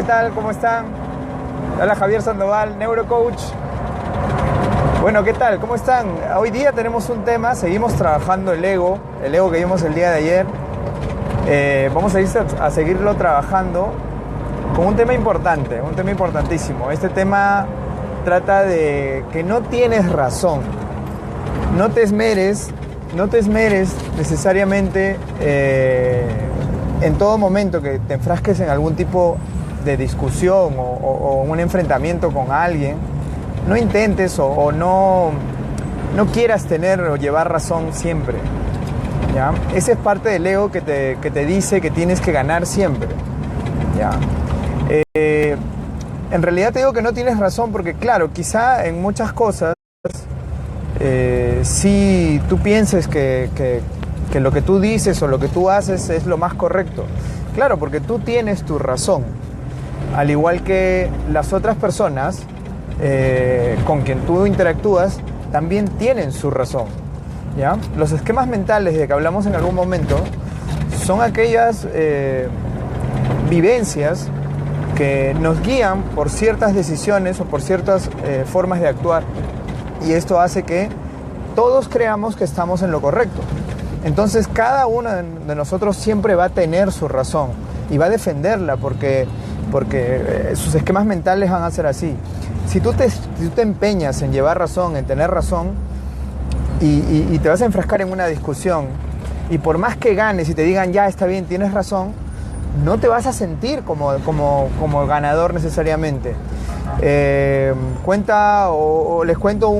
tal? ¿Cómo están? Hola, Javier Sandoval, neurocoach. Bueno, ¿qué tal? ¿Cómo están? Hoy día tenemos un tema, seguimos trabajando el ego que vimos el día de ayer. Vamos a seguirlo trabajando con un tema importante, un tema importantísimo. Este tema trata de que no tienes razón. No te esmeres necesariamente en todo momento que te enfrasques en algún tipo de discusión o un enfrentamiento con alguien. No intentes o no quieras tener o llevar razón siempre, ¿ya? Ese es parte del ego que te dice que tienes que ganar siempre, ¿ya? En realidad te digo que no tienes razón porque, claro, quizá en muchas cosas si tú pienses que lo que tú dices o lo que tú haces es lo más correcto. Claro, porque tú tienes tu razón, al igual que las otras personas con quien tú interactúas también tienen su razón, ¿ya? Los esquemas mentales de que hablamos en algún momento son aquellas vivencias que nos guían por ciertas decisiones o por ciertas formas de actuar, y esto hace que todos creamos que estamos en lo correcto. Entonces cada uno de nosotros siempre va a tener su razón y va a defenderla porque sus esquemas mentales van a ser así. Si tú te empeñas en llevar razón, en tener razón, y te vas a enfrascar en una discusión, y por más que ganes y te digan ya está bien, tienes razón, no te vas a sentir como ganador necesariamente. Les cuento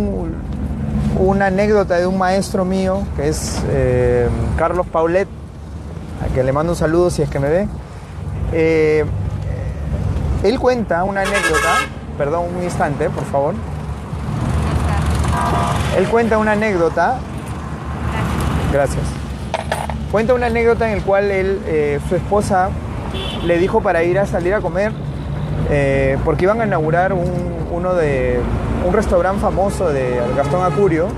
una anécdota de un maestro mío que es Carlos Paulet, a quien le mando un saludo si es que me ve. Él cuenta una anécdota, perdón, un instante, por favor. Él cuenta una anécdota. Gracias. Cuenta una anécdota en la cual su esposa le dijo para salir a comer, porque iban a inaugurar un restaurante famoso de Gastón Acurio,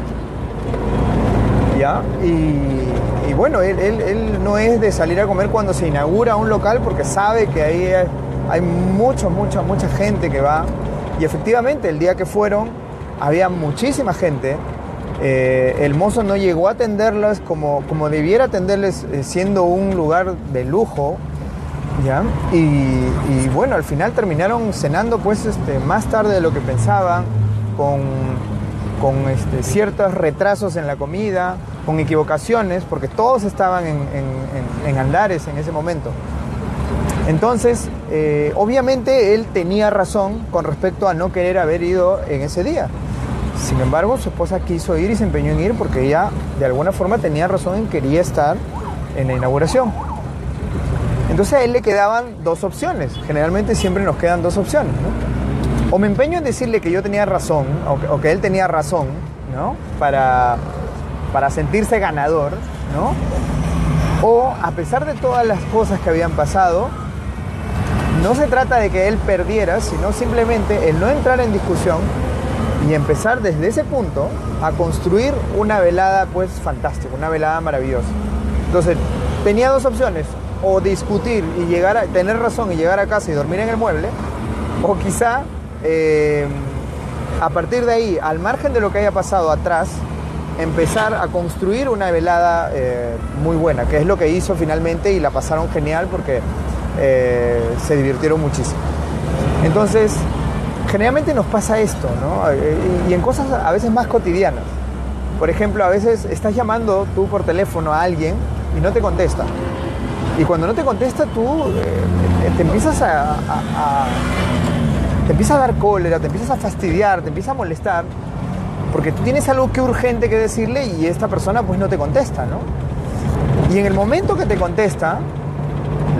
¿ya? Y bueno, él no es de salir a comer cuando se inaugura un local porque sabe que ahí hay mucha gente que va. Y efectivamente, el día que fueron, había muchísima gente. El mozo no llegó a atenderlas como debiera atenderles, siendo un lugar de lujo, ¿ya? Y bueno, al final terminaron cenando pues más tarde de lo que pensaban, con ciertos retrasos en la comida, con equivocaciones, porque todos estaban en Andares en ese momento. Entonces, obviamente él tenía razón con respecto a no querer haber ido en ese día. Sin embargo, su esposa quiso ir y se empeñó en ir porque ella de alguna forma tenía razón y quería estar en la inauguración. Entonces a él le quedaban dos opciones. Generalmente siempre nos quedan dos opciones, ¿no? O me empeño en decirle que yo tenía razón, o que él tenía razón, ¿no? Para sentirse ganador, ¿no? O, a pesar de todas las cosas que habían pasado, no se trata de que él perdiera, sino simplemente el no entrar en discusión y empezar desde ese punto a construir una velada pues fantástica, una velada maravillosa. Entonces, tenía dos opciones: o discutir y tener razón y llegar a casa y dormir en el mueble, o quizá a partir de ahí, al margen de lo que haya pasado atrás, empezar a construir una velada muy buena, que es lo que hizo finalmente, y la pasaron genial porque se divirtieron muchísimo. Entonces, generalmente nos pasa esto, ¿no? Y en cosas a veces más cotidianas. Por ejemplo, a veces estás llamando tú por teléfono a alguien y no te contesta. Y cuando no te contesta, tú te empiezas te empieza a dar cólera, te empiezas a fastidiar, te empieza a molestar, porque tú tienes algo que urgente que decirle y esta persona pues no te contesta, ¿no? Y en el momento que te contesta,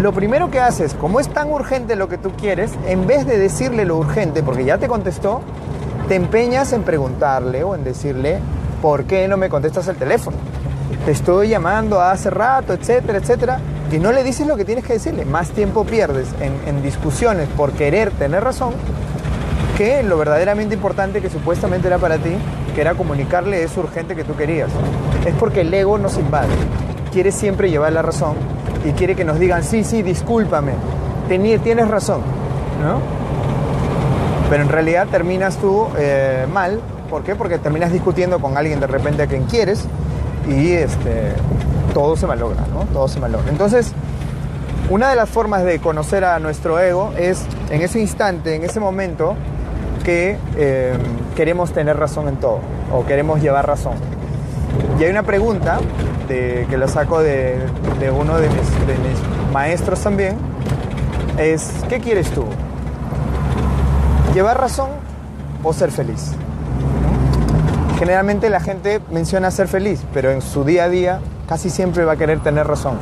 lo primero que haces, como es tan urgente lo que tú quieres, en vez de decirle lo urgente, porque ya te contestó, te empeñas en preguntarle o en decirle, ¿por qué no me contestas el teléfono? Te estoy llamando hace rato, etcétera, etcétera, y no le dices lo que tienes que decirle. Más tiempo pierdes en discusiones por querer tener razón que lo verdaderamente importante que supuestamente era para ti, que era comunicarle eso urgente que tú querías. Es porque el ego nos invade, quiere siempre llevar la razón y quiere que nos digan, sí, discúlpame, tienes razón. ¿no? Pero en realidad terminas tú mal. ¿Por qué? Porque terminas discutiendo con alguien de repente a quien quieres y todo se malogra, ¿no? Todo se malogra. Entonces, una de las formas de conocer a nuestro ego es en ese instante, en ese momento, que queremos tener razón en todo o queremos llevar razón. Y hay una pregunta que la saco de uno de mis maestros también, es ¿qué quieres tú? ¿Llevar razón o ser feliz? Generalmente la gente menciona ser feliz, pero en su día a día casi siempre va a querer tener razón.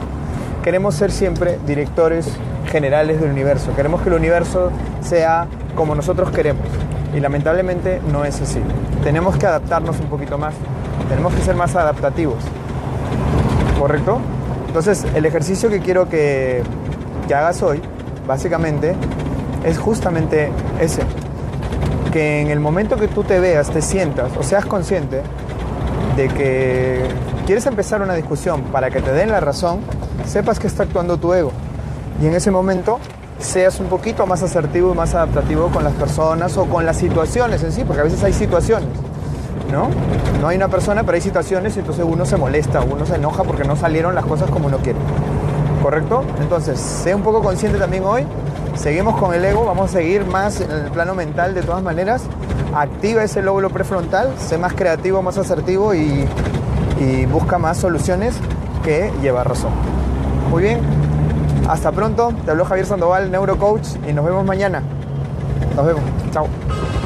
Queremos ser siempre directores generales del universo. Queremos que el universo sea como nosotros queremos. Y lamentablemente no es así. Tenemos que adaptarnos un poquito más. Tenemos que ser más adaptativos. ¿Correcto? Entonces, el ejercicio que quiero que hagas hoy, básicamente, es justamente ese. Que en el momento que tú te veas, te sientas o seas consciente de que quieres empezar una discusión para que te den la razón, sepas que está actuando tu ego. Y en ese momento seas un poquito más asertivo y más adaptativo con las personas o con las situaciones en sí, porque a veces hay situaciones, ¿no? No hay una persona, pero hay situaciones y entonces uno se molesta, uno se enoja porque no salieron las cosas como uno quiere. ¿Correcto? Entonces, sé un poco consciente también hoy. Seguimos con el ego, vamos a seguir más en el plano mental de todas maneras. Activa ese lóbulo prefrontal, sé más creativo, más asertivo y busca más soluciones que llevar razón. Muy bien, hasta pronto. Te habló Javier Sandoval, neurocoach, y nos vemos mañana. Nos vemos. Chao.